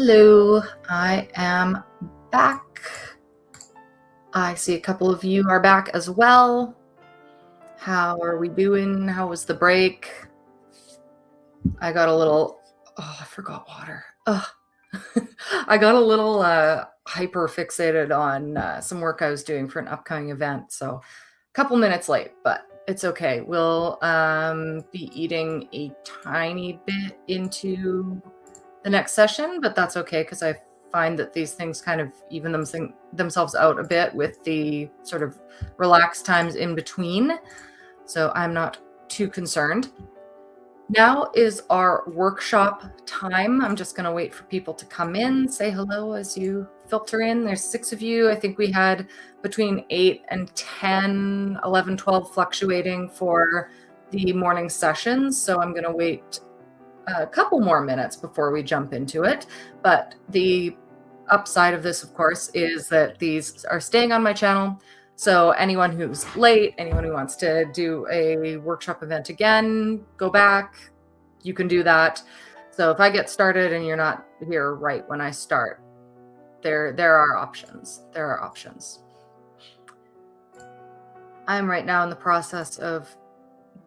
Hello, I am back. I see a couple of you are back as well. How are we doing? How was the break? I got a little, I forgot water. I got a little hyper fixated on some work I was doing for an upcoming event. So a couple minutes late, but it's okay. We'll be eating a tiny bit into the next session, but that's okay because I find that these things kind of even themselves out a bit with the sort of relaxed times in between. So I'm not too concerned. Now is our workshop time. I'm just going to wait for people to come in, say hello as you filter in. There's 6 of you. I think we had between 8 and 10, 11, 12 fluctuating for the morning sessions. So I'm going to wait a couple more minutes before we jump into it. But the upside of this, of course, is that these are staying on my channel. So anyone who's late, anyone who wants to do a workshop event again, go back, you can do that. So if I get started and you're not here right when I start, there are options. There are options. I'm right now in the process of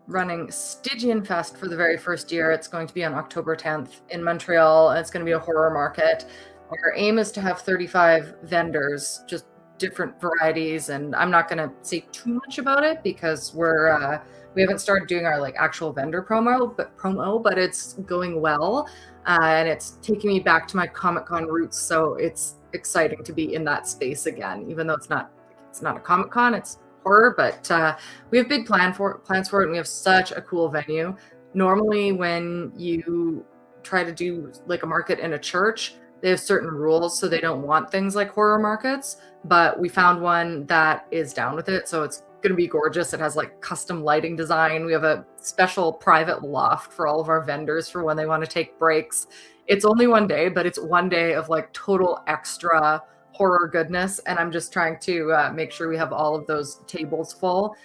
running Stygian Fest for the very first year. It's going to be on October 10th in Montreal, and it's going to be a horror market. Our aim is to have 35 vendors, just different varieties, and I'm not going to say too much about it because we haven't started doing our actual vendor promo, but it's going well, and it's taking me back to my Comic-Con roots. So it's exciting to be in that space again, even though it's not a Comic-Con, it's horror, but we have big plans for it, and we have such a cool venue. Normally when you try to do a market in a church, they have certain rules, so they don't want things like horror markets, but we found one that is down with it. So it's going to be gorgeous. It has custom lighting design. We have a special private loft for all of our vendors for when they want to take breaks. It's only one day, but it's one day of total extra horror goodness, and I'm just trying to make sure we have all of those tables full.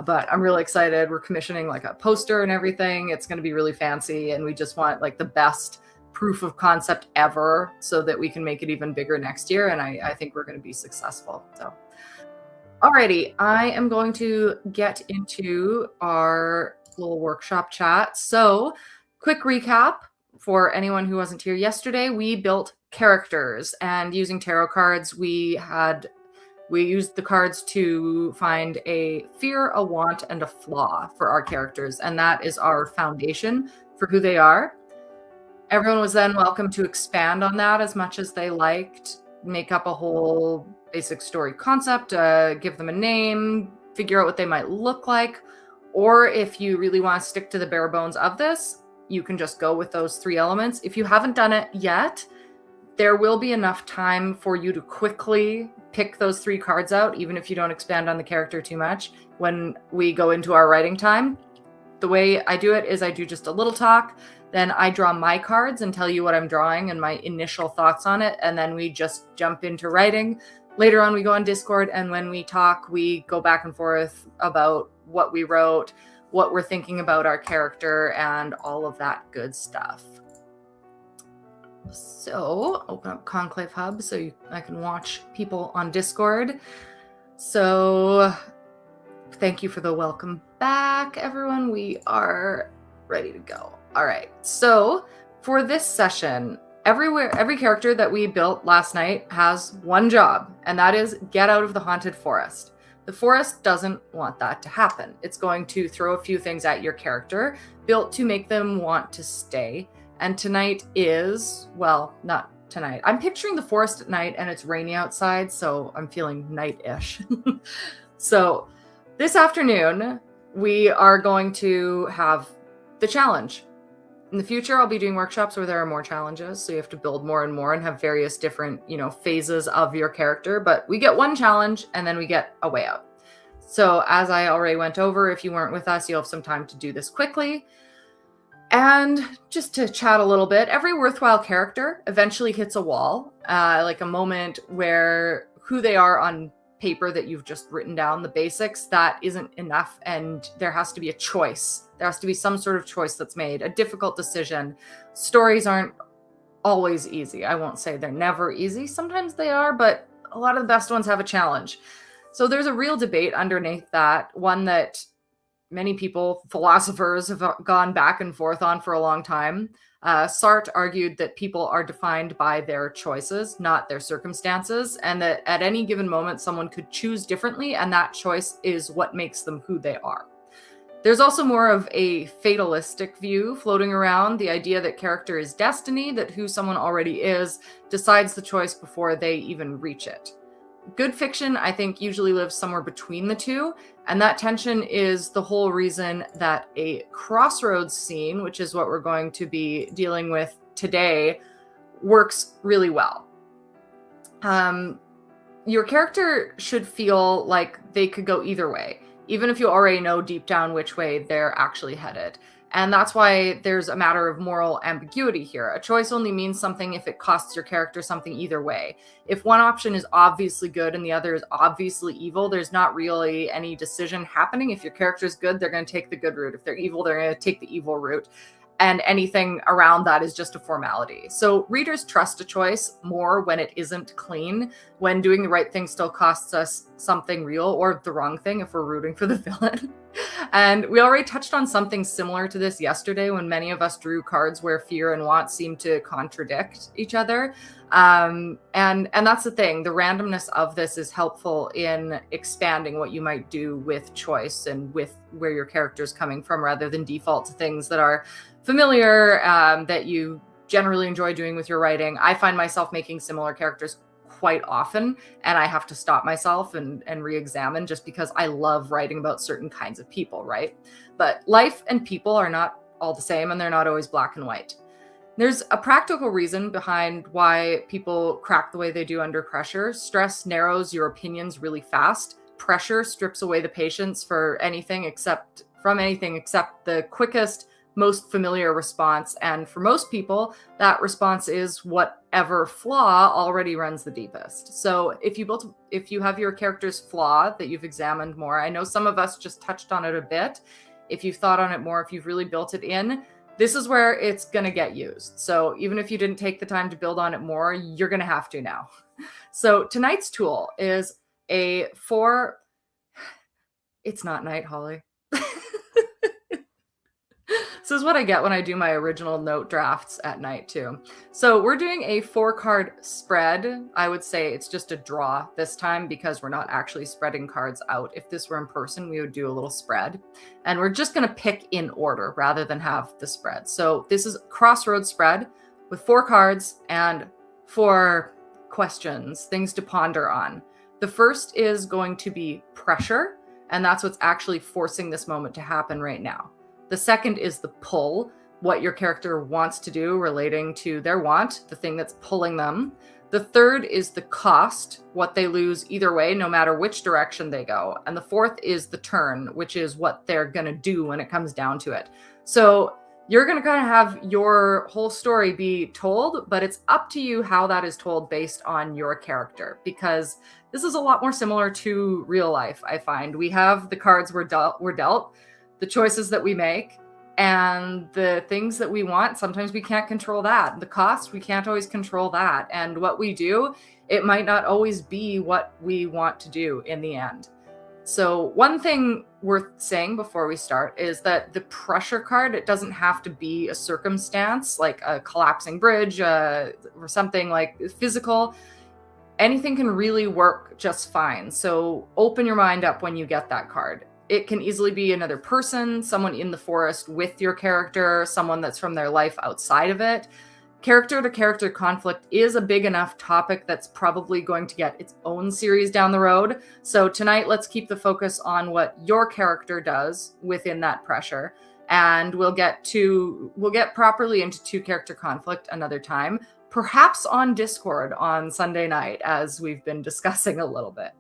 But I'm really excited. We're commissioning a poster and everything. It's going to be really fancy, and we just want the best proof of concept ever so that we can make it even bigger next year, and I think we're going to be successful. So alrighty, I am going to get into our little workshop chat. So quick recap for anyone who wasn't here yesterday. We built characters, and using tarot cards, we used the cards to find a fear, a want, and a flaw for our characters, and that is our foundation for who they are. Everyone was then welcome to expand on that as much as they liked, make up a whole basic story concept, give them a name, figure out what they might look like, or if you really want to stick to the bare bones of this, you can just go with those 3 elements. If you haven't done it yet, there will be enough time for you to quickly pick those 3 cards out, even if you don't expand on the character too much. When we go into our writing time, the way I do it is I do just a little talk, then I draw my cards and tell you what I'm drawing and my initial thoughts on it, and then we just jump into writing. Later on, we go on Discord, and when we talk, we go back and forth about what we wrote, what we're thinking about our character, and all of that good stuff. So open up Conclave Hub so I can watch people on Discord. So thank you for the welcome back, everyone. We are ready to go. All right. So for this session, every character that we built last night has one job, and that is get out of the haunted forest. The forest doesn't want that to happen. It's going to throw a few things at your character, built to make them want to stay. And tonight is, well, not tonight. I'm picturing the forest at night, and it's rainy outside, so I'm feeling night-ish. So this afternoon, we are going to have the challenge. In the future, I'll be doing workshops where there are more challenges, so you have to build more and more and have various different, phases of your character. But we get one challenge, and then we get a way out. So as I already went over, if you weren't with us, you'll have some time to do this quickly. And just to chat a little bit, every worthwhile character eventually hits a wall, a moment where who they are on paper that you've just written down, the basics, that isn't enough, and there has to be a choice. There has to be some sort of choice that's made, a difficult decision. Stories aren't always easy. I won't say they're never easy. Sometimes they are, but a lot of the best ones have a challenge. So there's a real debate underneath that, one that many people, philosophers, have gone back and forth on for a long time. Sartre argued that people are defined by their choices, not their circumstances, and that at any given moment, someone could choose differently, and that choice is what makes them who they are. There's also more of a fatalistic view floating around, the idea that character is destiny, that who someone already is decides the choice before they even reach it. Good fiction, I think, usually lives somewhere between the two, and that tension is the whole reason that a Crossroads scene, which is what we're going to be dealing with today, works really well. Your character should feel like they could go either way, even if you already know deep down which way they're actually headed. And that's why there's a matter of moral ambiguity here. A choice only means something if it costs your character something either way. If one option is obviously good and the other is obviously evil, there's not really any decision happening. If your character is good, they're going to take the good route. If they're evil, they're going to take the evil route. And anything around that is just a formality. So readers trust a choice more when it isn't clean, when doing the right thing still costs us something real, or the wrong thing if we're rooting for the villain. And we already touched on something similar to this yesterday when many of us drew cards where fear and want seem to contradict each other. And that's the thing. The randomness of this is helpful in expanding what you might do with choice and with where your character is coming from, rather than default to things that are familiar, that you generally enjoy doing with your writing. I find myself making similar characters quite often, and I have to stop myself and re-examine, just because I love writing about certain kinds of people, right? But life and people are not all the same, and they're not always black and white. There's a practical reason behind why people crack the way they do under pressure. Stress narrows your opinions really fast. Pressure strips away the patience for anything except the quickest, most familiar response. And for most people, that response is whatever flaw already runs the deepest. So if you have your character's flaw that you've examined more, I know some of us just touched on it a bit. If you've thought on it more, if you've really built it in, this is where it's going to get used. So even if you didn't take the time to build on it more, you're going to have to now. So tonight's tool is it's not night, Holly. This is what I get when I do my original note drafts at night too. So we're doing a 4-card spread. I would say it's just a draw this time because we're not actually spreading cards out. If this were in person, we would do a little spread. And we're just going to pick in order rather than have the spread. So this is a Crossroads spread with 4 cards and 4 questions, things to ponder on. The first is going to be pressure, and that's what's actually forcing this moment to happen right now. The second is the pull, what your character wants to do relating to their want, the thing that's pulling them. The third is the cost, what they lose either way, no matter which direction they go. And the fourth is the turn, which is what they're going to do when it comes down to it. So you're going to kind of have your whole story be told, but it's up to you how that is told based on your character, because this is a lot more similar to real life, I find. We have the cards we're dealt, the choices that we make, and the things that we want. Sometimes we can't control that. The cost, we can't always control that. And what we do, it might not always be what we want to do in the end. So one thing worth saying before we start is that the pressure card, it doesn't have to be a circumstance like a collapsing bridge or something like physical. Anything can really work just fine. So open your mind up when you get that card. It can easily be another person, someone in the forest with your character, someone that's from their life outside of it. Character-to-character conflict is a big enough topic that's probably going to get its own series down the road. So tonight, let's keep the focus on what your character does within that pressure. And we'll get properly into 2-character conflict another time, perhaps on Discord on Sunday night, as we've been discussing a little bit.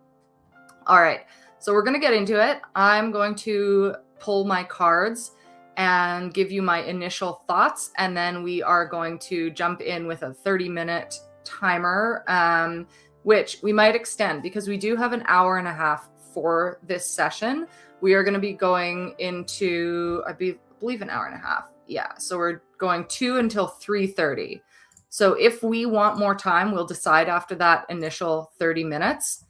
All right. So we're going to get into it. I'm going to pull my cards and give you my initial thoughts, and then we are going to jump in with a 30-minute timer, which we might extend because we do have an hour and a half for this session. We are going to be going into, I believe, an hour and a half. Yeah, so we're going 2 until 3:30. So if we want more time, we'll decide after that initial 30 minutes.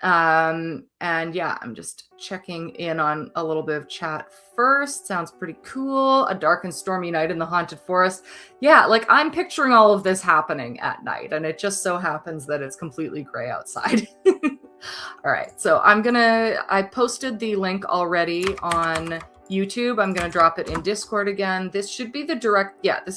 And yeah, I'm just checking in on a little bit of chat first. Sounds pretty cool. A dark and stormy night in the haunted forest. Yeah, like I'm picturing all of this happening at night, and it just so happens that it's completely gray outside. All right, so I posted the link already on YouTube. I'm gonna drop it in Discord again. This should be this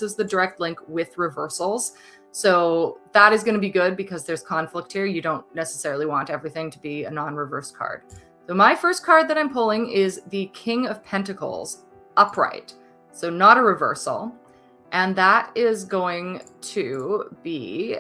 is the direct link with reversals. So that is going to be good because there's conflict here. You don't necessarily want everything to be a non-reverse card. So my first card that I'm pulling is the King of Pentacles upright. So not a reversal. And that is going to be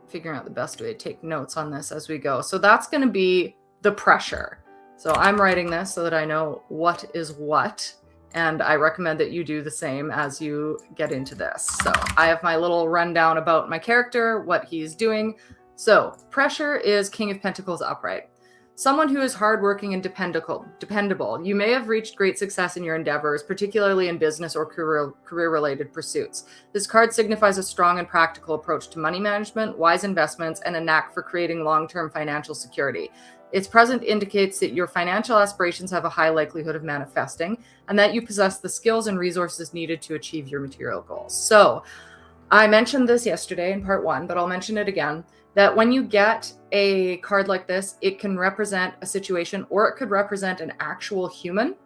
figuring out the best way to take notes on this as we go. So that's going to be the pressure. So I'm writing this so that I know what is what. And I recommend that you do the same as you get into this. So I have my little rundown about my character, what he's doing. So pressure is King of Pentacles upright. Someone who is hardworking and dependable. You may have reached great success in your endeavors, particularly in business or career-related pursuits. This card signifies a strong and practical approach to money management, wise investments, and a knack for creating long-term financial security. Its present indicates that your financial aspirations have a high likelihood of manifesting and that you possess the skills and resources needed to achieve your material goals. So I mentioned this yesterday in part 1, but I'll mention it again, that when you get a card like this, it can represent a situation or it could represent an actual human.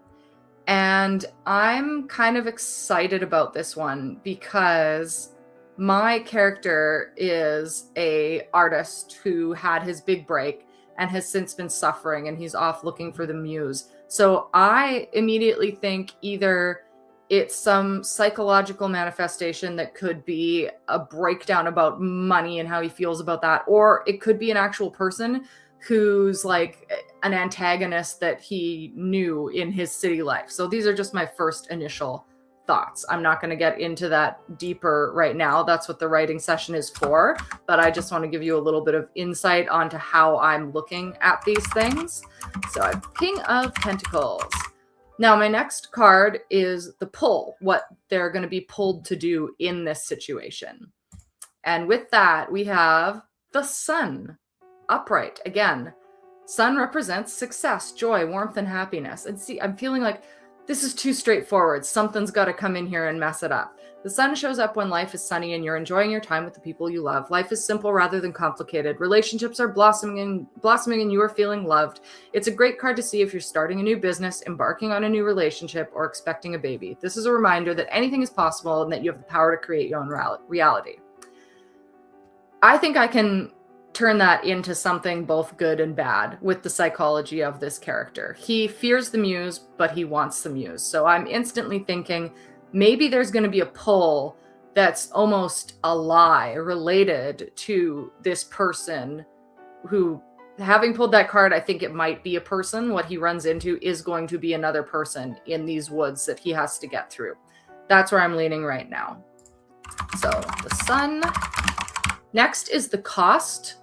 And I'm kind of excited about this one because my character is an artist who had his big break and has since been suffering, and he's off looking for the muse. So I immediately think either it's some psychological manifestation that could be a breakdown about money and how he feels about that, or it could be an actual person who's like an antagonist that he knew in his city life. So these are just my first initial thoughts. I'm not going to get into that deeper right now. That's what the writing session is for, but I just want to give you a little bit of insight onto how I'm looking at these things. So I have King of Pentacles. Now my next card is the pull, what they're going to be pulled to do in this situation. And with that, we have the Sun upright. Again, Sun represents success, joy, warmth, and happiness. And see, I'm feeling like this is too straightforward. Something's got to come in here and mess it up. The sun shows up when life is sunny and you're enjoying your time with the people you love. Life is simple rather than complicated. Relationships are blossoming and you are feeling loved. It's a great card to see if you're starting a new business, embarking on a new relationship, or expecting a baby. This is a reminder that anything is possible and that you have the power to create your own reality. I think I can turn that into something both good and bad with the psychology of this character. He fears the muse, but he wants the muse. So I'm instantly thinking maybe there's going to be a pull that's almost a lie related to this person who, having pulled that card, I think it might be a person. What he runs into is going to be another person in these woods that he has to get through. That's where I'm leaning right now. So the Sun. Next is the Cost.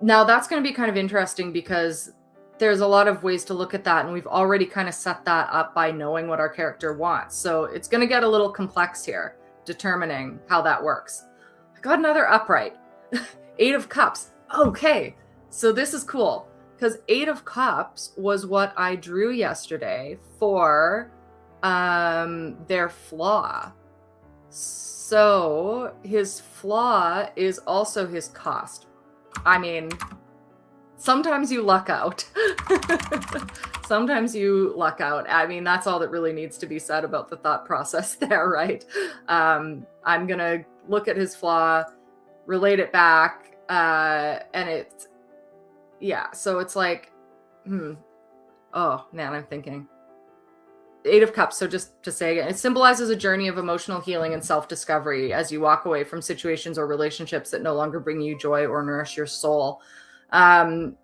Now that's going to be kind of interesting because there's a lot of ways to look at that, and we've already kind of set that up by knowing what our character wants. So it's going to get a little complex here, determining how that works. I got another upright. 8 of Cups. Okay, so this is cool because 8 of Cups was what I drew yesterday for their flaw. So his flaw is also his cost. I mean, sometimes you luck out. Sometimes you luck out. I mean, that's all that really needs to be said about the thought process there, right? I'm going to look at his flaw, relate it back, and it's, yeah, so it's like, oh, man, I'm thinking. 8 of Cups, so just to say again, it symbolizes a journey of emotional healing and self-discovery as you walk away from situations or relationships that no longer bring you joy or nourish your soul. And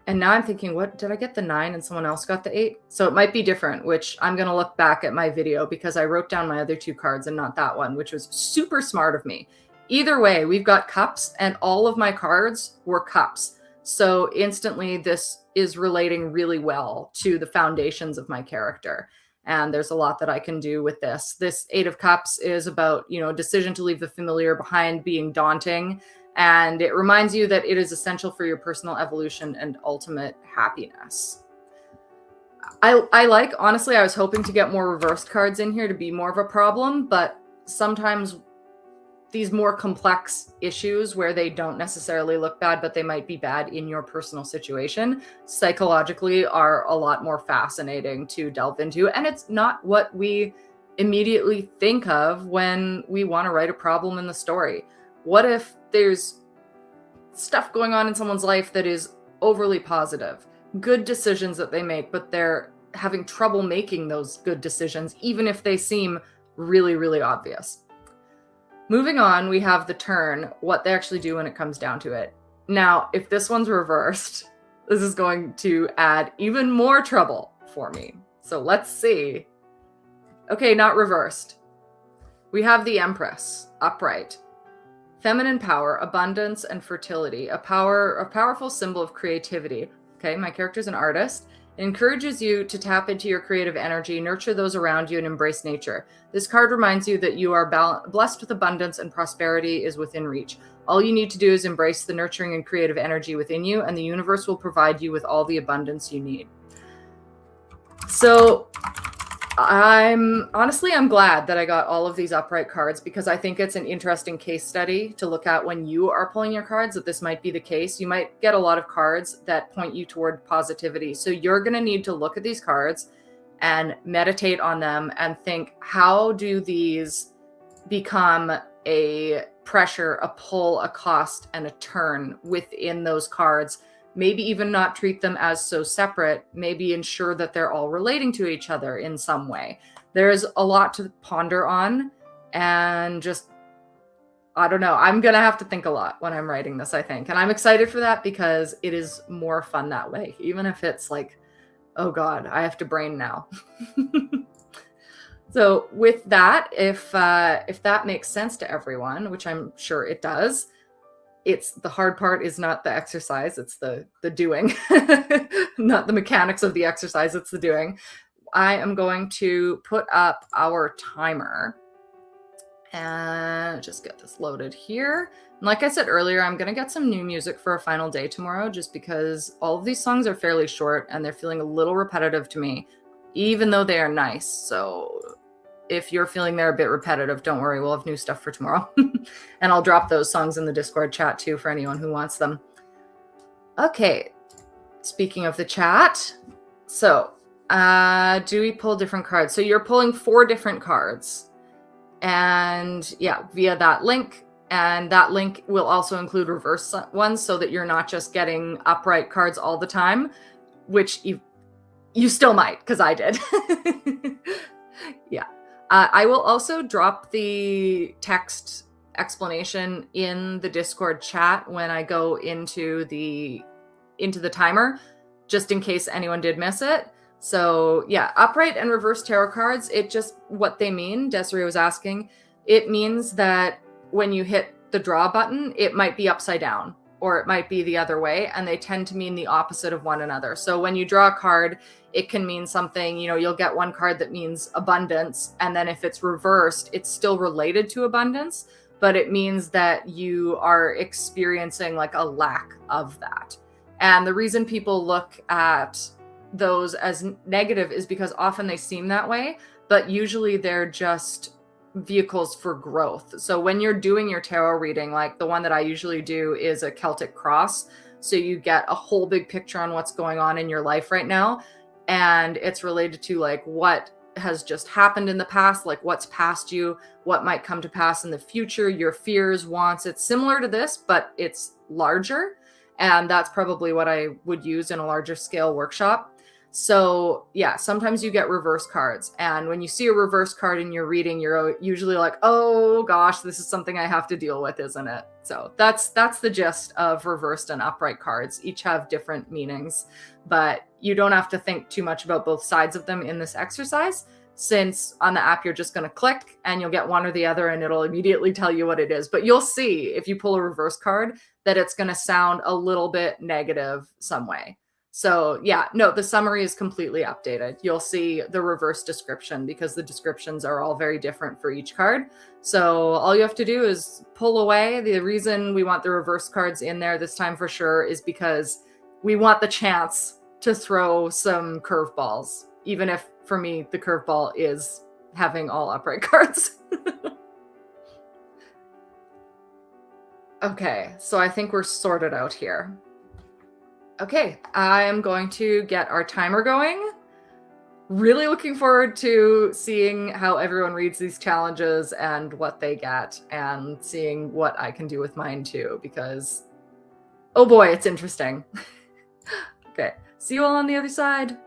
now I'm thinking, what, did I get the 9 and someone else got the 8? So it might be different, which I'm going to look back at my video because I wrote down my other 2 cards and not that one, which was super smart of me. Either way, we've got Cups and all of my cards were Cups. So instantly this is relating really well to the foundations of my character. And there's a lot that I can do with this. This Eight of Cups is about, a decision to leave the familiar behind being daunting. And it reminds you that it is essential for your personal evolution and ultimate happiness. Honestly, I was hoping to get more reversed cards in here to be more of a problem, but sometimes these more complex issues where they don't necessarily look bad, but they might be bad in your personal situation, psychologically are a lot more fascinating to delve into. And it's not what we immediately think of when we want to write a problem in the story. What if there's stuff going on in someone's life that is overly positive, good decisions that they make, but they're having trouble making those good decisions, even if they seem really, really obvious. Moving on, we have the turn, what they actually do when it comes down to it. Now, if this one's reversed, this is going to add even more trouble for me. So let's see. Okay, not reversed. We have the Empress, upright. Feminine power, abundance, and fertility. A powerful symbol of creativity. Okay, my character's an artist. It encourages you to tap into your creative energy, nurture those around you, and embrace nature. This card reminds you that you are blessed with abundance and prosperity is within reach. All you need to do is embrace the nurturing and creative energy within you, and the universe will provide you with all the abundance you need. So I'm glad that I got all of these upright cards, because I think it's an interesting case study to look at when you are pulling your cards, that this might be the case. You might get a lot of cards that point you toward positivity. So you're going to need to look at these cards and meditate on them and think, how do these become a pressure, a pull, a cost, and a turn within those cards? Maybe even not treat them as so separate, maybe ensure that they're all relating to each other in some way. There's a lot to ponder on, and just, I don't know. I'm going to have to think a lot when I'm writing this, I think. And I'm excited for that because it is more fun that way, even if it's like, oh God, I have to brain now. So with that, if that makes sense to everyone, which I'm sure it does, it's the hard part is not the exercise, it's the doing, not the mechanics of the exercise, it's the doing. I am going to put up our timer and just get this loaded here. And like I said earlier, I'm going to get some new music for a final day tomorrow, just because all of these songs are fairly short and they're feeling a little repetitive to me, even though they are nice. So if you're feeling they're a bit repetitive, don't worry, we'll have new stuff for tomorrow. And I'll drop those songs in the Discord chat too for anyone who wants them. Okay, speaking of the chat, so do we pull different cards? So you're pulling 4 different cards, and yeah, via that link. And that link will also include reverse ones, so that you're not just getting upright cards all the time, which you still might, because I did. Yeah. I will also drop the text explanation in the Discord chat when I go into the timer, just in case anyone did miss it. So yeah, upright and reverse tarot cards, it just, what they mean, Desiree was asking, it means that when you hit the draw button, it might be upside down, or it might be the other way, and they tend to mean the opposite of one another. So when you draw a card, it can mean something, you'll get one card that means abundance, and then if it's reversed, it's still related to abundance, but it means that you are experiencing like a lack of that. And the reason people look at those as negative is because often they seem that way, but usually they're just vehicles for growth. So when you're doing your tarot reading, like the one that I usually do is a Celtic cross. So you get a whole big picture on what's going on in your life right now. And it's related to like what has just happened in the past, like what's past you, what might come to pass in the future, your fears, wants. It's similar to this, but it's larger. And that's probably what I would use in a larger scale workshop. So yeah, sometimes you get reverse cards. And when you see a reverse card in your reading, you're usually like, oh gosh, this is something I have to deal with, isn't it? So that's the gist of reversed and upright cards. Each have different meanings, but you don't have to think too much about both sides of them in this exercise, since on the app, you're just going to click and you'll get one or the other and it'll immediately tell you what it is. But you'll see if you pull a reverse card that it's going to sound a little bit negative some way. So yeah, no, the summary is completely updated. You'll see the reverse description because the descriptions are all very different for each card. So all you have to do is pull away. The reason we want the reverse cards in there this time for sure is because we want the chance to throw some curveballs, even if for me the curveball is having all upright cards. Okay, so I think we're sorted out here. Okay, I am going to get our timer going. Really looking forward to seeing how everyone reads these challenges and what they get, and seeing what I can do with mine too, because oh boy, it's interesting. Okay, see you all on the other side.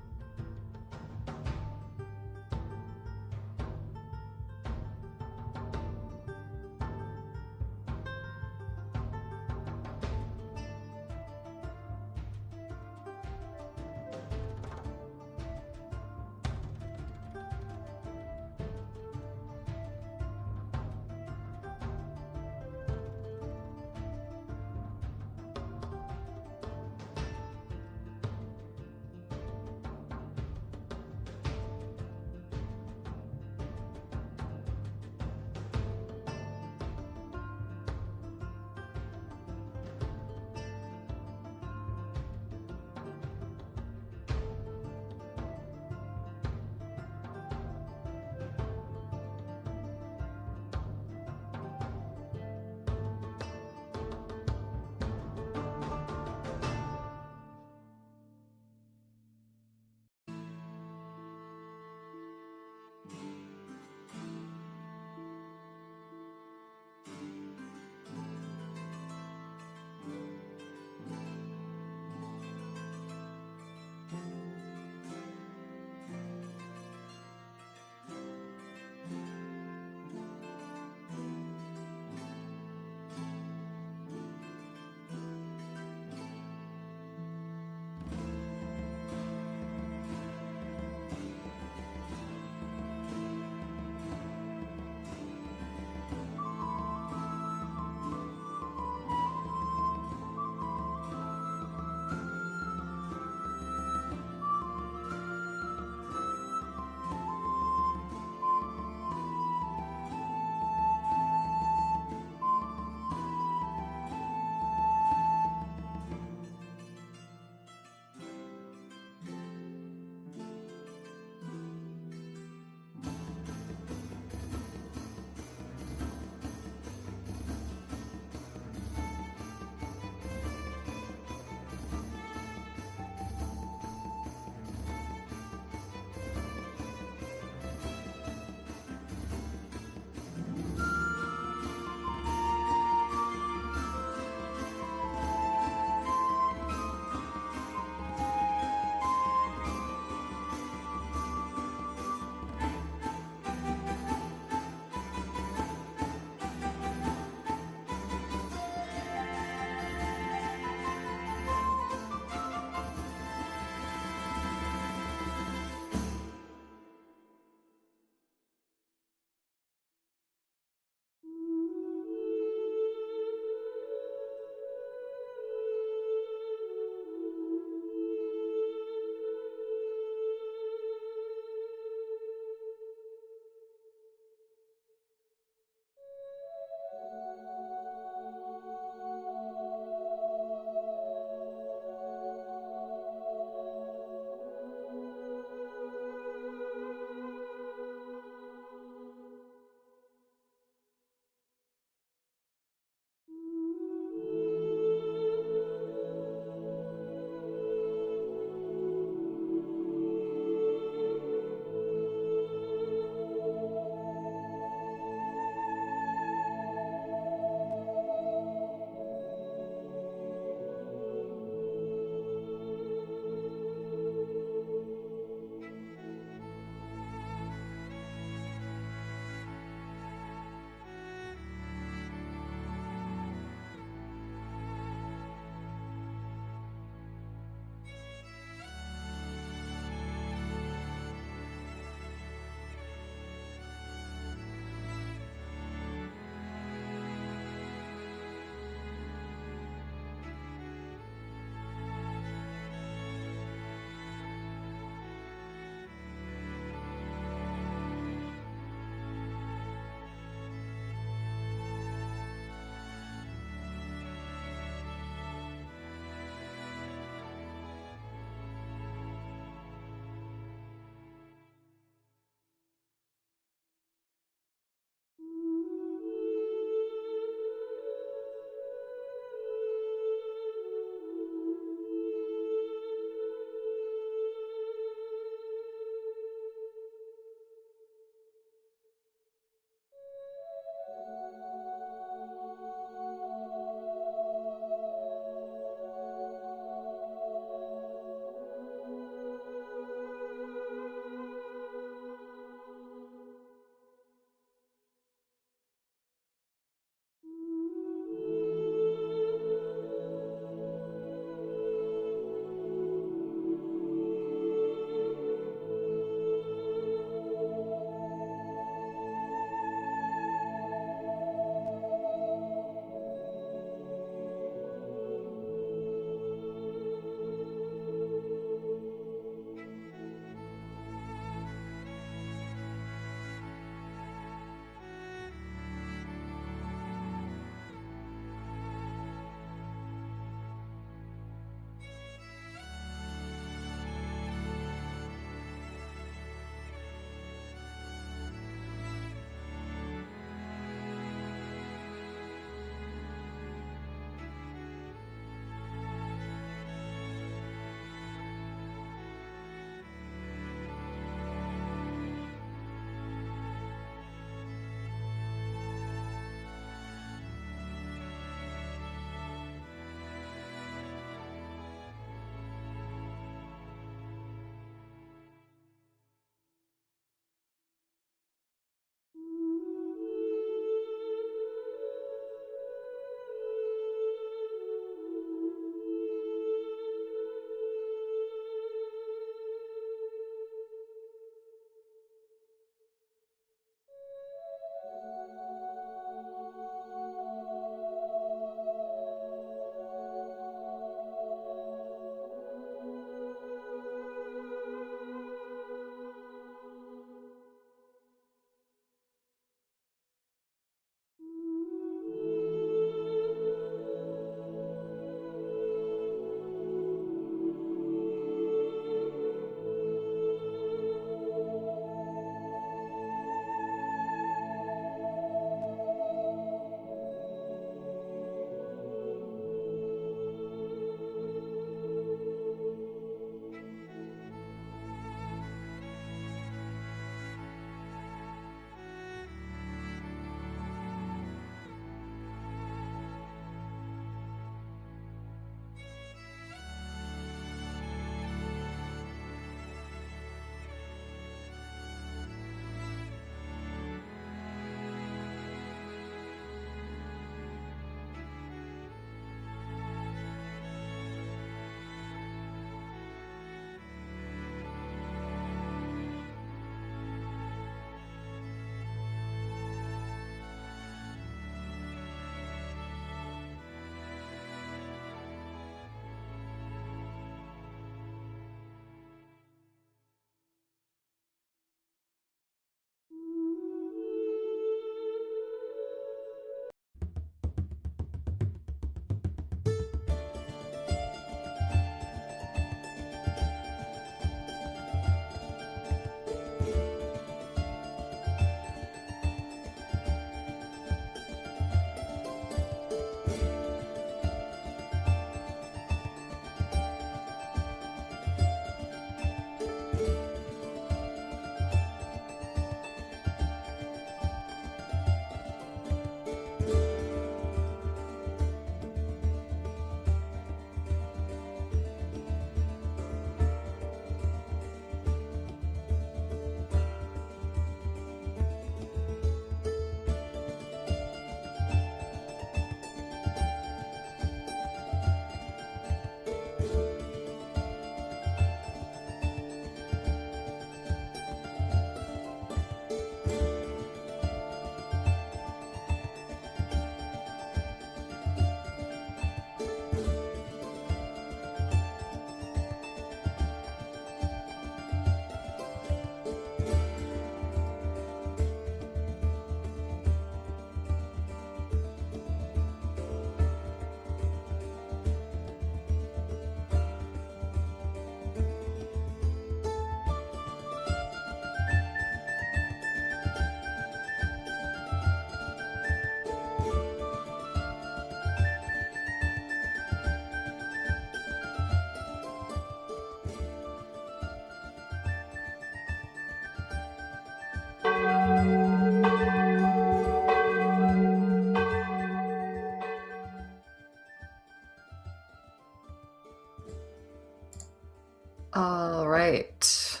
All right.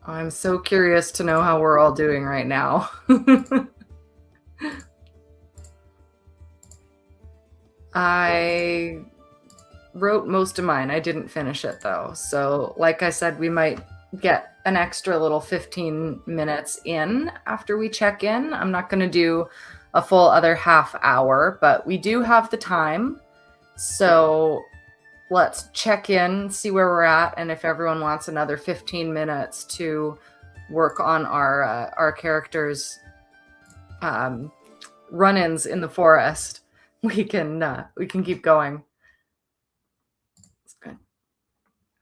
I'm so curious to know how we're all doing right now. I wrote most of mine. I didn't finish it though. So, like I said, we might get an extra little 15 minutes in after we check in. I'm not going to do a full other half hour, but we do have the time. So, let's check in, see where we're at, and if everyone wants another 15 minutes to work on our characters' run-ins in the forest, we can keep going. That's good.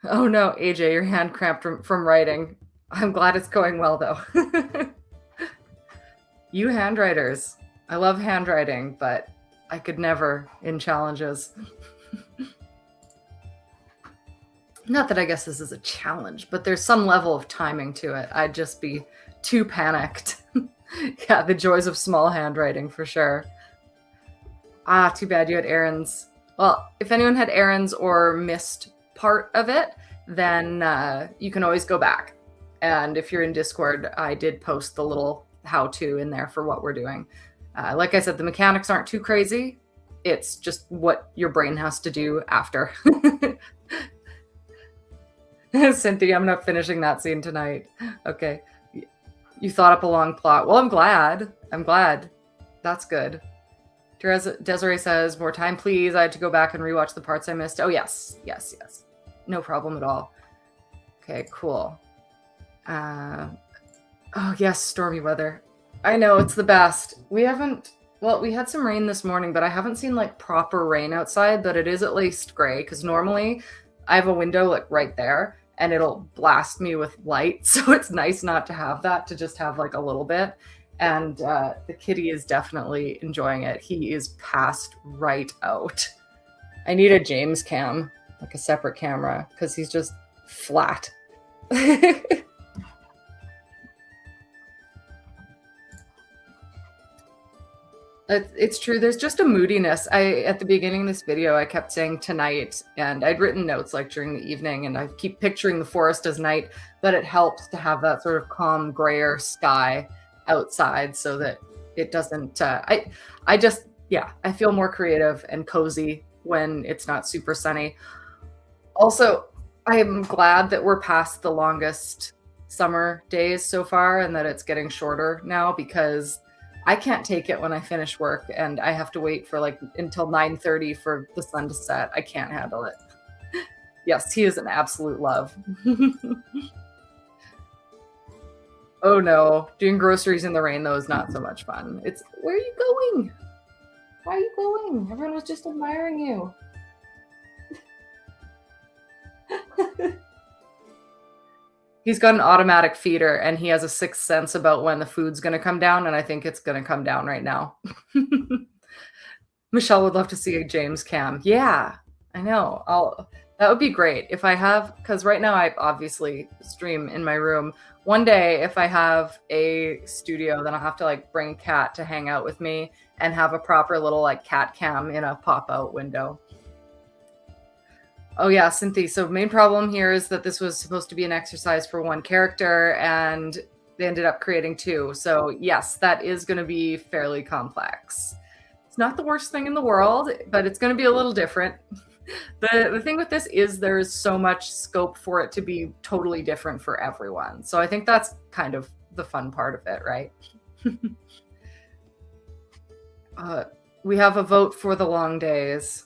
Oh no, AJ, your hand cramped from writing. I'm glad it's going well though. You handwriters, I love handwriting, but I could never in challenges. Not that I guess this is a challenge, but there's some level of timing to it. I'd just be too panicked. Yeah, the joys of small handwriting for sure. Ah, too bad you had errands. Well, if anyone had errands or missed part of it, then you can always go back. And if you're in Discord, I did post the little how-to in there for what we're doing. Like I said, the mechanics aren't too crazy. It's just what your brain has to do after. Cynthia, I'm not finishing that scene tonight. Okay. You thought up a long plot. Well, I'm glad. That's good. Desiree says, more time, please. I had to go back and rewatch the parts I missed. Oh, yes. No problem at all. Okay, cool. Oh, yes, stormy weather. I know, it's the best. We had some rain this morning, but I haven't seen like proper rain outside, but it is at least gray, because normally I have a window like right there and it'll blast me with light. So it's nice not to have that, to just have like a little bit. And the kitty is definitely enjoying it. He is passed right out. I need a James cam, like a separate camera, because he's just flat. It's true. There's just a moodiness. At the beginning of this video, I kept saying tonight, and I'd written notes like during the evening, and I keep picturing the forest as night, but it helps to have that sort of calm, grayer sky outside so that it doesn't, I feel more creative and cozy when it's not super sunny. Also, I'm glad that we're past the longest summer days so far and that it's getting shorter now, because I can't take it when I finish work and I have to wait for like until 9:30 for the sun to set. I can't handle it. Yes, he is an absolute love. Oh no, doing groceries in the rain though is not so much fun. It's, where are you going? Why are you going? Everyone was just admiring you. He's got an automatic feeder and he has a sixth sense about when the food's going to come down, and I think it's going to come down right now. Michelle would love to see a James cam. Yeah, I know. That would be great if I have, because right now I obviously stream in my room. One day, if I have a studio, then I'll have to like bring Cat to hang out with me and have a proper little like cat cam in a pop-out window. Oh yeah, Cynthia. So main problem here is that this was supposed to be an exercise for one character and they ended up creating two. So yes, that is going to be fairly complex. It's not the worst thing in the world, but it's going to be a little different. The thing with this is there's so much scope for it to be totally different for everyone. So I think that's kind of the fun part of it, right? We have a vote for the long days.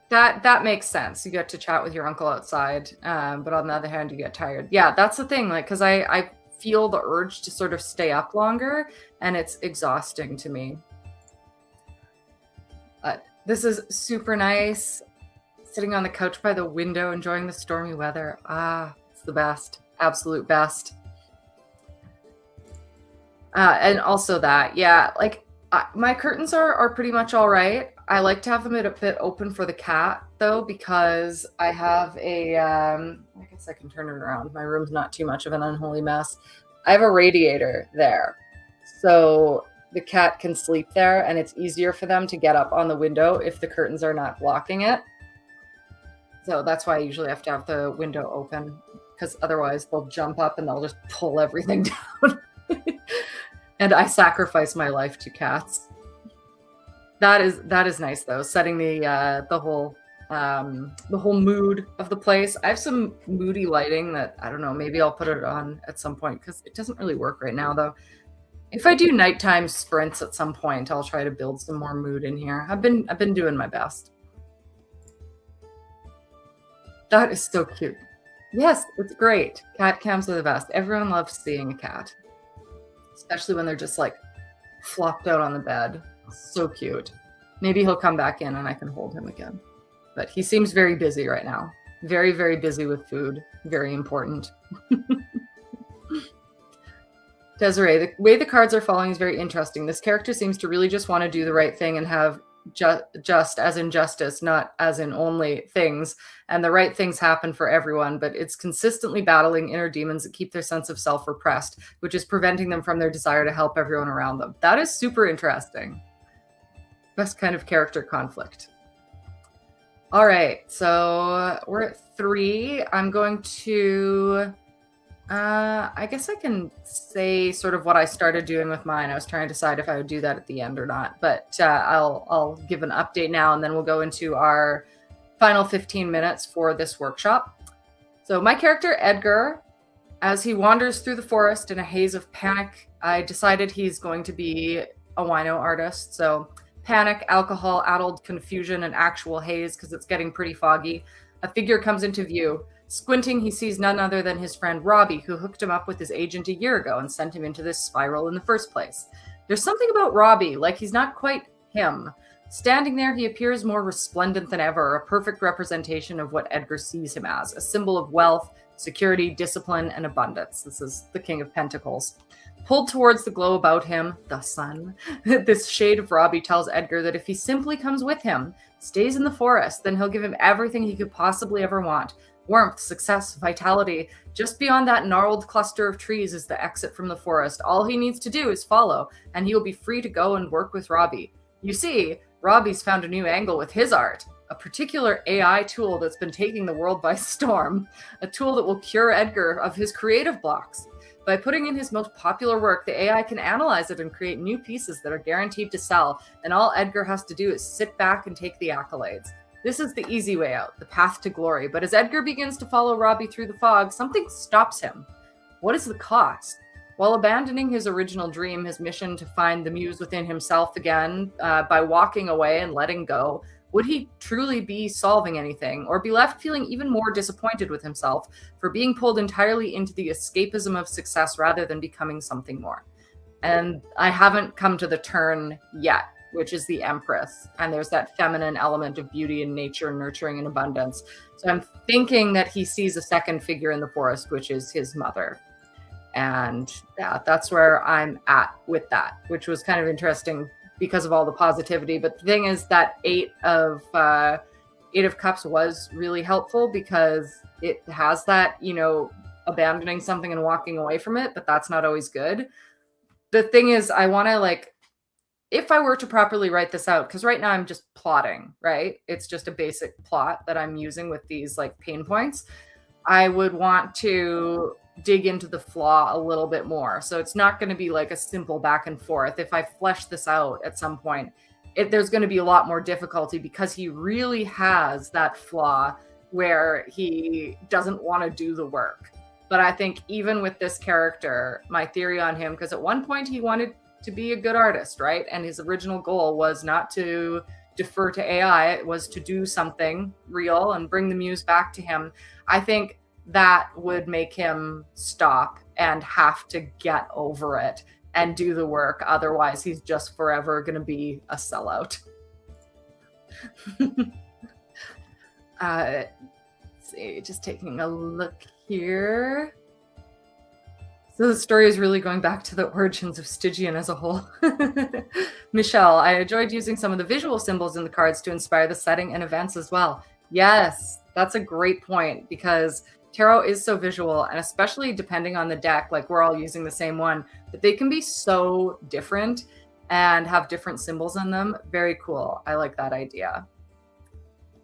That makes sense. You get to chat with your uncle outside, but on the other hand, you get tired. Yeah, that's the thing. Like, because I feel the urge to sort of stay up longer, and it's exhausting to me. This is super nice. Sitting on the couch by the window, enjoying the stormy weather. Ah, it's the best. Absolute best. And also that, yeah, like my curtains are pretty much all right. I like to have them a bit open for the cat though, because I have a, I guess I can turn it around. My room's not too much of an unholy mess. I have a radiator there. So the cat can sleep there, and it's easier for them to get up on the window if the curtains are not blocking it. So that's why I usually have to have the window open, because otherwise they'll jump up and they'll just pull everything down. And I sacrifice my life to cats. That is nice though, setting the whole mood of the place. I have some moody lighting that, I don't know, maybe I'll put it on at some point, because it doesn't really work right now though. If I do nighttime sprints at some point, I'll try to build some more mood in here. I've been doing my best. That is so cute. Yes, it's great. Cat cams are the best. Everyone loves seeing a cat, especially when they're just like flopped out on the bed. So cute. Maybe he'll come back in and I can hold him again. But he seems very busy right now. Very, very busy with food. Very important. Desiree, the way the cards are falling is very interesting. This character seems to really just want to do the right thing and have just as in justice, not as in only things. And the right things happen for everyone, but it's consistently battling inner demons that keep their sense of self repressed, which is preventing them from their desire to help everyone around them. That is super interesting. Best kind of character conflict. All right, so we're at 3. I'm going to, I guess I can say sort of what I started doing with mine. I was trying to decide if I would do that at the end or not, but I'll give an update now, and then we'll go into our final 15 minutes for this workshop. So my character, Edgar, as he wanders through the forest in a haze of panic, I decided he's going to be a wino artist. So panic, alcohol, addled confusion, and actual haze, because it's getting pretty foggy. A figure comes into view. Squinting, he sees none other than his friend Robbie, who hooked him up with his agent a year ago and sent him into this spiral in the first place. There's something about Robbie, like he's not quite him. Standing there, he appears more resplendent than ever, a perfect representation of what Edgar sees him as, a symbol of wealth, security, discipline, and abundance. This is the King of Pentacles. Pulled towards the glow about him, the sun, this shade of Robbie tells Edgar that if he simply comes with him, stays in the forest, then he'll give him everything he could possibly ever want. Warmth, success, vitality. Just beyond that gnarled cluster of trees is the exit from the forest. All he needs to do is follow, and he will be free to go and work with Robbie. You see, Robbie's found a new angle with his art, a particular AI tool that's been taking the world by storm, a tool that will cure Edgar of his creative blocks. By putting in his most popular work, the AI can analyze it and create new pieces that are guaranteed to sell, and all Edgar has to do is sit back and take the accolades. This is the easy way out, the path to glory. But as Edgar begins to follow Robbie through the fog, something stops him. What is the cost? While abandoning his original dream, his mission to find the muse within himself again, by walking away and letting go, would he truly be solving anything, or be left feeling even more disappointed with himself for being pulled entirely into the escapism of success rather than becoming something more? And I haven't come to the turn yet, which is the Empress. And there's that feminine element of beauty and nature, nurturing and abundance. So I'm thinking that he sees a second figure in the forest, which is his mother. And yeah, that's where I'm at with that, which was kind of interesting because of all the positivity. But the thing is that Eight of Cups was really helpful, because it has that, abandoning something and walking away from it, but that's not always good. The thing is, I want to if I were to properly write this out, because right now I'm just plotting, right? It's just a basic plot that I'm using with these pain points. I would want to dig into the flaw a little bit more. So it's not going to be a simple back and forth. If I flesh this out at some point, there's going to be a lot more difficulty, because he really has that flaw where he doesn't want to do the work. But I think even with this character, my theory on him, because at one point he wanted to be a good artist, right? And his original goal was not to defer to AI, it was to do something real and bring the muse back to him. I think that would make him stop and have to get over it and do the work. Otherwise, he's just forever going to be a sellout. Let's see, just taking a look here. So the story is really going back to the origins of Stygian as a whole. Michelle, I enjoyed using some of the visual symbols in the cards to inspire the setting and events as well. Yes, that's a great point, because tarot is so visual, and especially depending on the deck, we're all using the same one, but they can be so different and have different symbols in them. Very cool. I like that idea.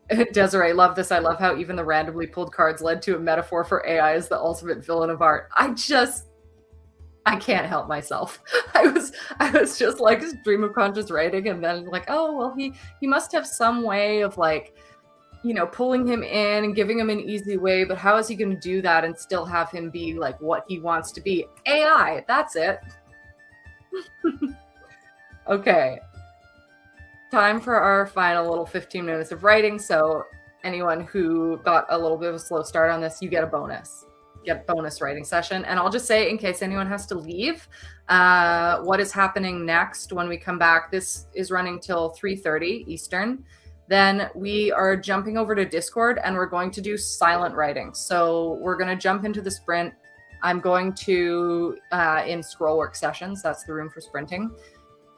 Desiree, love this. I love how even the randomly pulled cards led to a metaphor for AI as the ultimate villain of art. I can't help myself. I was just like stream of conscious writing, and then like, oh well, he must have some way of like, pulling him in and giving him an easy way, but how is he going to do that and still have him be like what he wants to be? AI, that's it. Okay. Time for our final little 15 minutes of writing. So anyone who got a little bit of a slow start on this, you get a bonus. Get bonus writing session. And I'll just say, in case anyone has to leave, what is happening next when we come back, this is running till 3:30 Eastern. Then we are jumping over to Discord and we're going to do silent writing. So we're going to jump into the sprint. I'm going to, in Scrollwork sessions, that's the room for sprinting.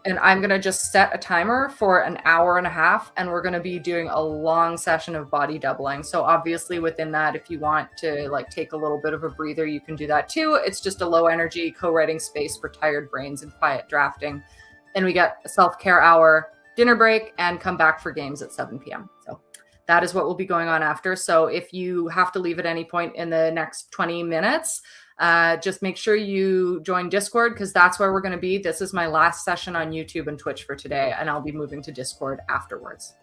And I'm going to just set a timer for an hour and a half, and we're going to be doing a long session of body doubling. So obviously within that, if you want to like take a little bit of a breather, you can do that too. It's just a low energy co-writing space for tired brains and quiet drafting. And we get a self-care hour, dinner break, and come back for games at 7 p.m. So that is what will be going on after. So if you have to leave at any point in the next 20 minutes, just make sure you join Discord, because that's where we're going to be. This is my last session on YouTube and Twitch for today, and I'll be moving to Discord afterwards.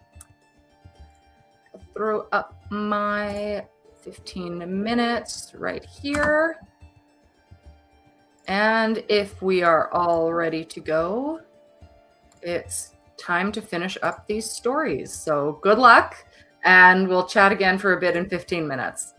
I'll throw up my 15 minutes right here. And if we are all ready to go, it's time to finish up these stories. So good luck, and we'll chat again for a bit in 15 minutes.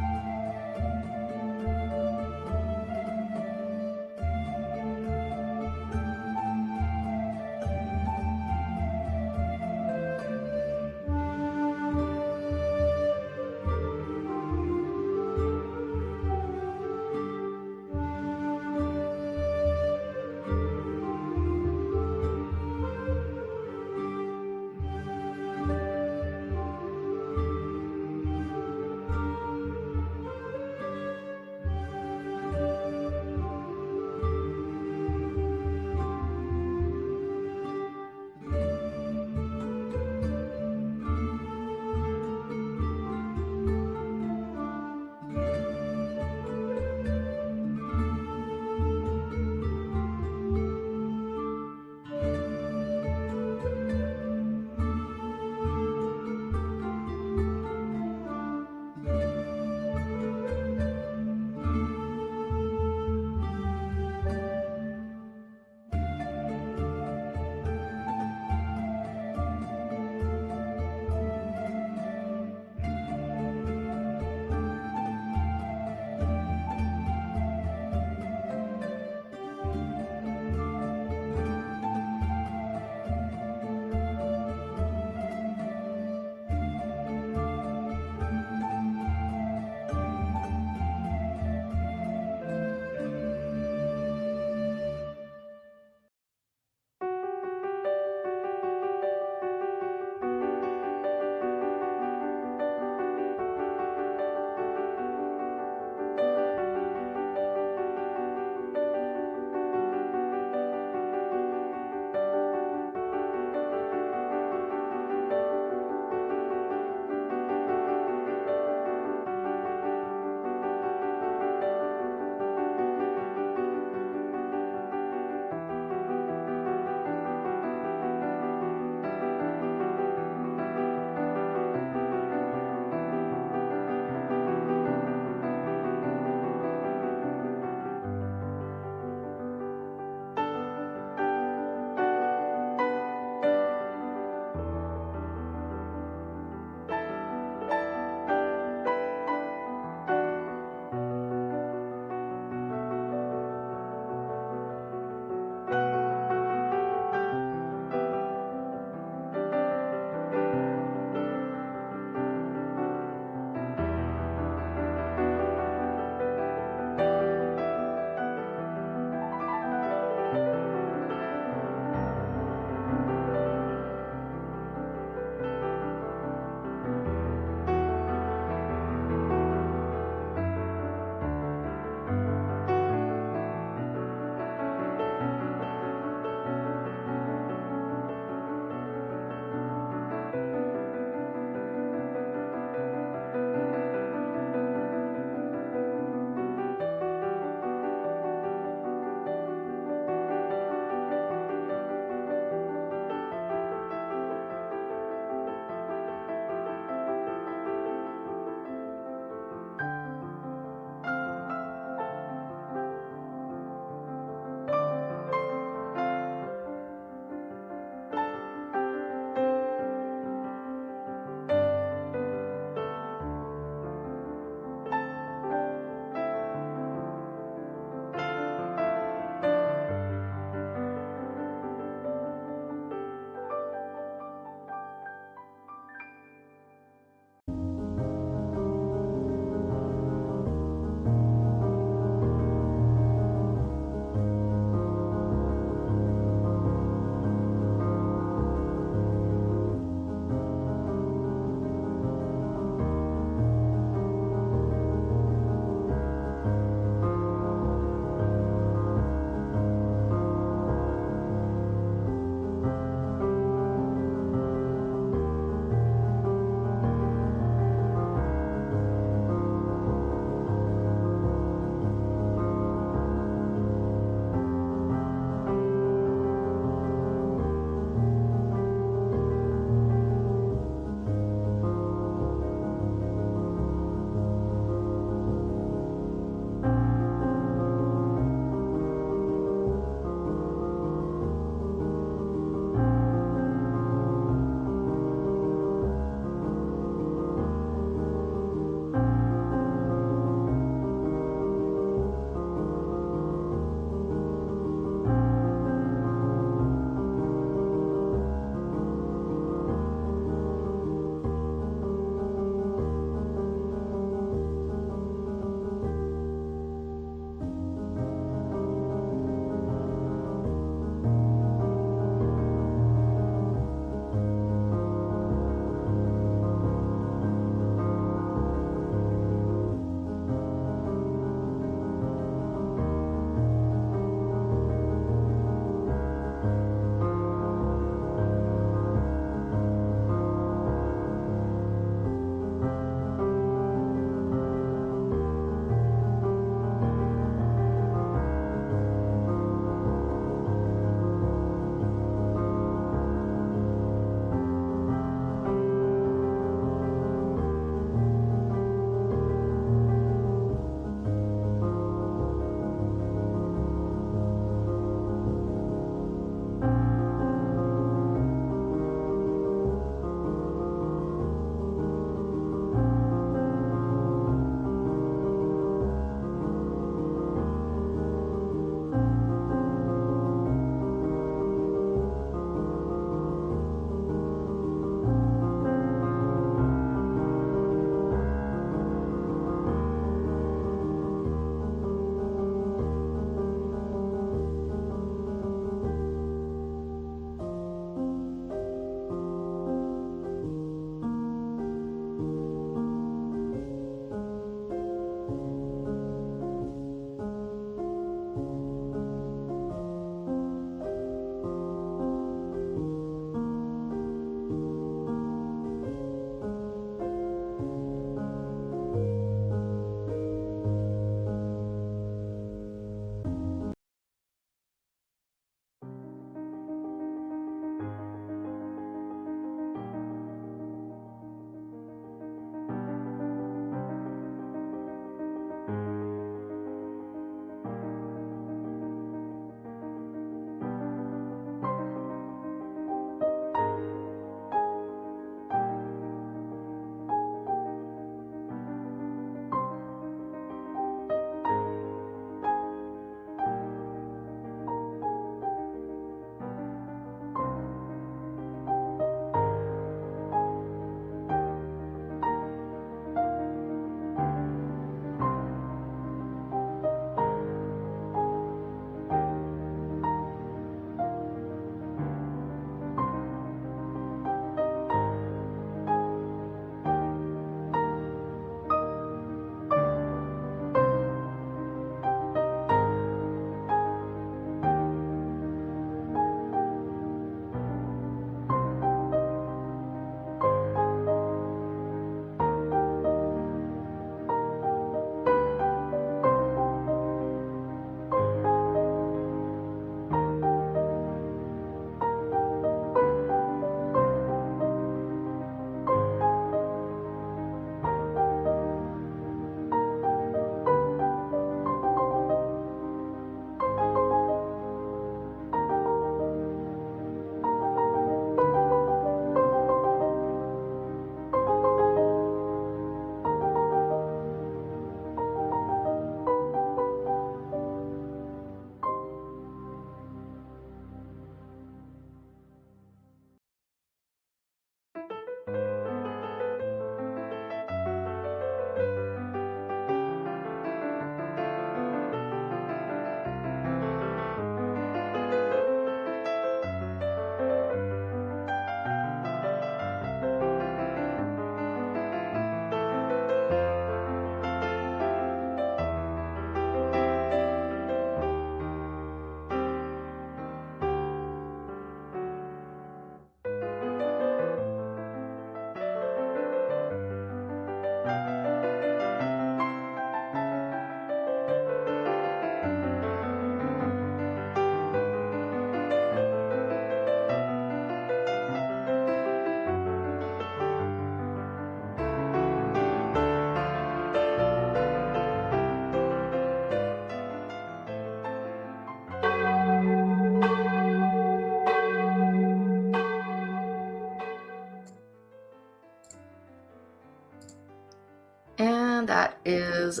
that is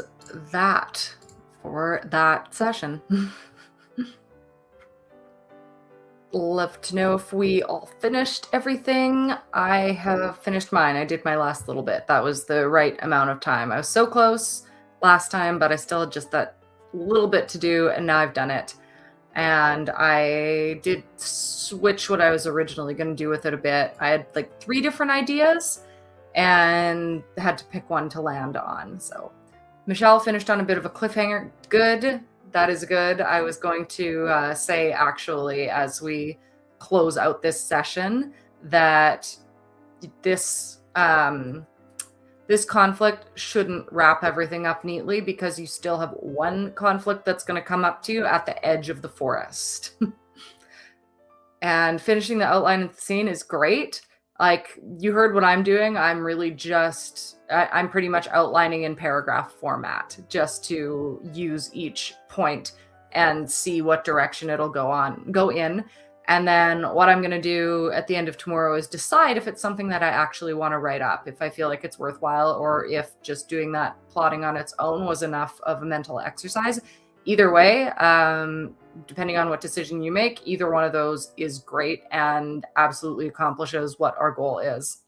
that for that session. Love to know if we all finished everything. I have finished mine. I did my last little bit. That was the right amount of time. I was so close last time, but I still had just that little bit to do, and now I've done it. And I did switch what I was originally going to do with it a bit. I had like 3 different ideas and had to pick one to land on. So Michelle finished on a bit of a cliffhanger. Good. That is good. I was going to say, actually, as we close out this session, that this this conflict shouldn't wrap everything up neatly, because you still have one conflict that's going to come up to you at the edge of the forest. And finishing the outline of the scene is great. Like, you heard what I'm doing. I'm really I'm pretty much outlining in paragraph format, just to use each point and see what direction it'll go in. And then what I'm going to do at the end of tomorrow is decide if it's something that I actually want to write up, if I feel like it's worthwhile, or if just doing that plotting on its own was enough of a mental exercise. Either way, depending on what decision you make, either one of those is great and absolutely accomplishes what our goal is.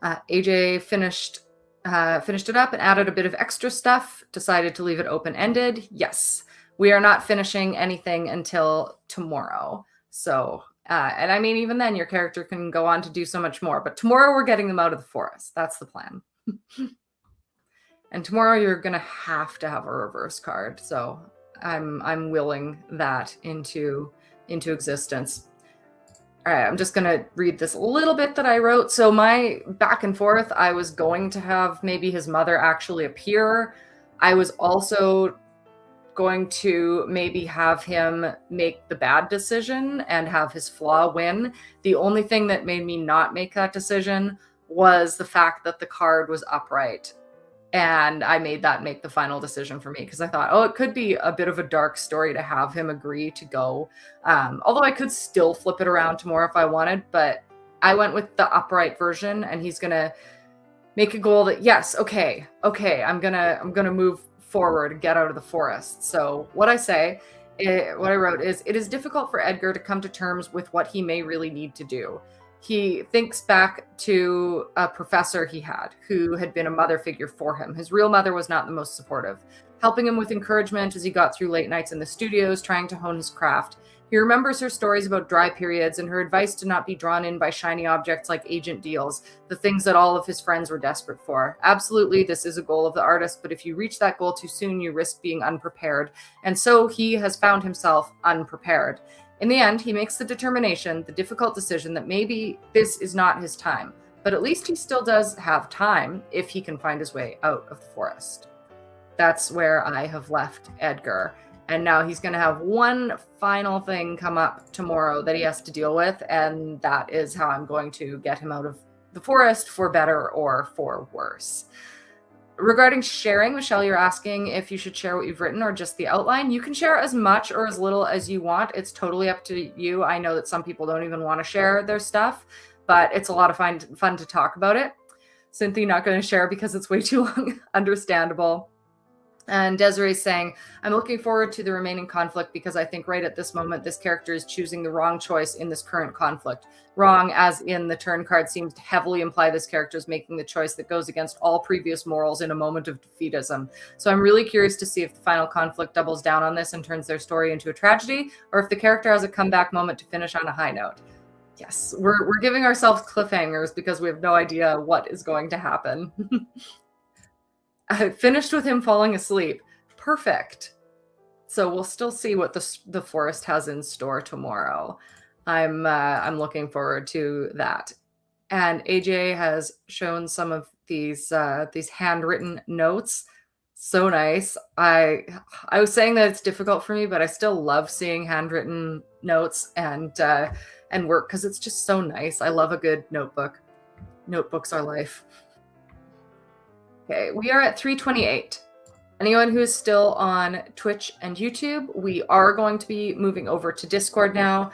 AJ finished it up and added a bit of extra stuff, decided to leave it open-ended. Yes, we are not finishing anything until tomorrow. So, and I mean, even then your character can go on to do so much more, but tomorrow we're getting them out of the forest. That's the plan. And tomorrow you're going to have a reverse card. So I'm willing that into existence. All right, I'm just going to read this little bit that I wrote. So my back and forth, I was going to have maybe his mother actually appear. I was also going to maybe have him make the bad decision and have his flaw win. The only thing that made me not make that decision was the fact that the card was upright. And I made that make the final decision for me, because I thought, it could be a bit of a dark story to have him agree to go. Although I could still flip it around tomorrow if I wanted, but I went with the upright version, and he's going to make a goal that, yes, okay, I'm going to move forward, get out of the forest. So what I wrote is, it is difficult for Edgar to come to terms with what he may really need to do. He thinks back to a professor he had who had been a mother figure for him. His real mother was not the most supportive, helping him with encouragement as he got through late nights in the studios trying to hone his craft. He remembers her stories about dry periods and her advice to not be drawn in by shiny objects like agent deals, the things that all of his friends were desperate for. Absolutely, this is a goal of the artist, but if you reach that goal too soon, you risk being unprepared. And so he has found himself unprepared. In the end, he makes the determination, the difficult decision, that maybe this is not his time, but at least he still does have time if he can find his way out of the forest. That's where I have left Edgar. And now he's going to have one final thing come up tomorrow that he has to deal with, and that is how I'm going to get him out of the forest, for better or for worse. Regarding sharing, Michelle, you're asking if you should share what you've written or just the outline. You can share as much or as little as you want. It's totally up to you. I know that some people don't even want to share their stuff, but it's a lot of fun to talk about it. Cynthia not going to share because it's way too long. Understandable. And Desiree's saying, I'm looking forward to the remaining conflict because I think right at this moment, this character is choosing the wrong choice in this current conflict. Wrong, as in the turn card seems to heavily imply this character is making the choice that goes against all previous morals in a moment of defeatism. So I'm really curious to see if the final conflict doubles down on this and turns their story into a tragedy, or if the character has a comeback moment to finish on a high note. Yes, we're giving ourselves cliffhangers because we have no idea what is going to happen. I finished with him falling asleep. Perfect. So we'll still see what the forest has in store tomorrow. I'm looking forward to that. And AJ has shown some of these handwritten notes. So nice. I was saying that it's difficult for me, but I still love seeing handwritten notes and work because it's just so nice. I love a good notebook. Notebooks are life. Okay, we are at 3:28. Anyone who is still on Twitch and YouTube, we are going to be moving over to Discord now.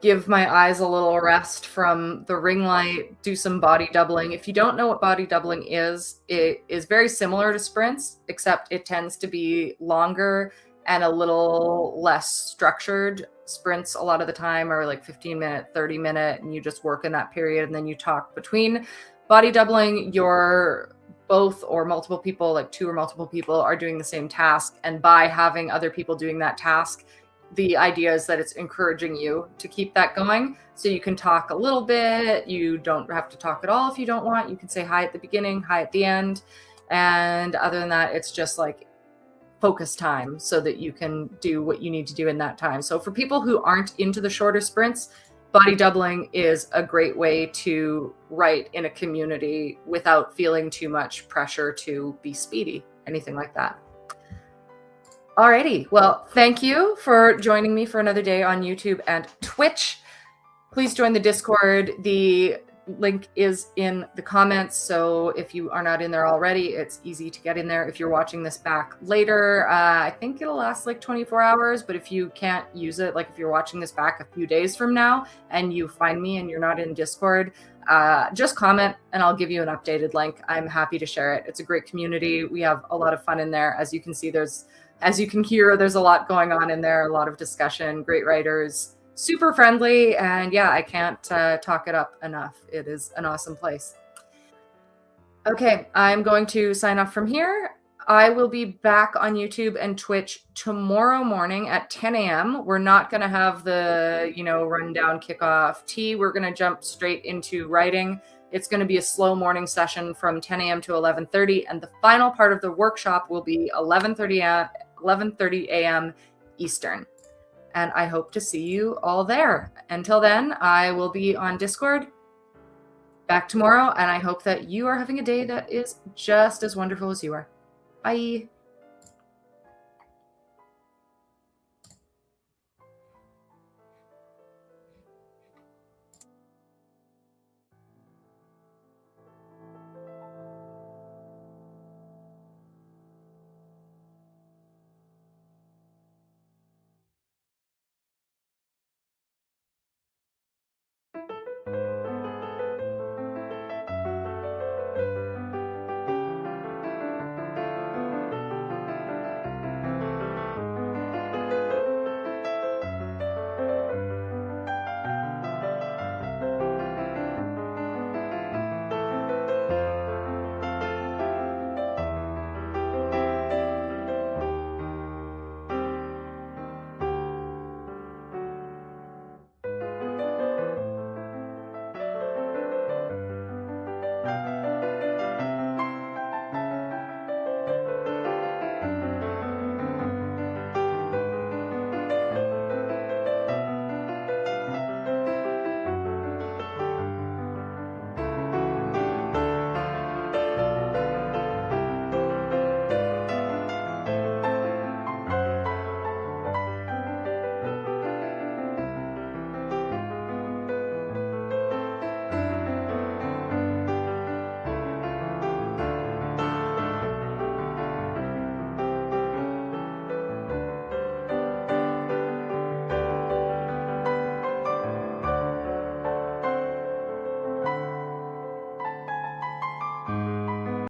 give my eyes a little rest from the ring light, do some body doubling. If you don't know what body doubling is, it is very similar to sprints, except it tends to be longer and a little less structured. Sprints a lot of the time are like 15-minute, 30-minute, and you just work in that period and then you talk between. Body doubling, you're both or multiple people, like 2 or multiple people, are doing the same task. And by having other people doing that task, the idea is that it's encouraging you to keep that going. So you can talk a little bit. You don't have to talk at all if you don't want. You can say hi at the beginning, hi at the end. And other than that, it's just like focus time so that you can do what you need to do in that time. So for people who aren't into the shorter sprints, body doubling is a great way to write in a community without feeling too much pressure to be speedy, anything like that. Alrighty, well, thank you for joining me for another day on YouTube and Twitch. Please join the Discord. The link is in the comments, so if you are not in there already, it's easy to get in there. If you're watching this back later, I think it'll last like 24 hours, but if you can't use it, like if you're watching this back a few days from now and you find me and you're not in Discord, just comment and I'll give you an updated link. I'm happy to share it. It's a great community. We have a lot of fun in there. As you can see, as you can hear, there's a lot going on in there, a lot of discussion, great writers, super friendly, and yeah, I can't talk it up enough. It is an awesome place. Okay, I'm going to sign off from here. I will be back on YouTube and Twitch tomorrow morning at 10 a.m. We're not going to have the, rundown kickoff tea. We're going to jump straight into writing. It's going to be a slow morning session from 10 a.m. to 11:30, and the final part of the workshop will be 11:30 a.m. Eastern. And I hope to see you all there. Until then, I will be on Discord back tomorrow, and I hope that you are having a day that is just as wonderful as you are. Bye.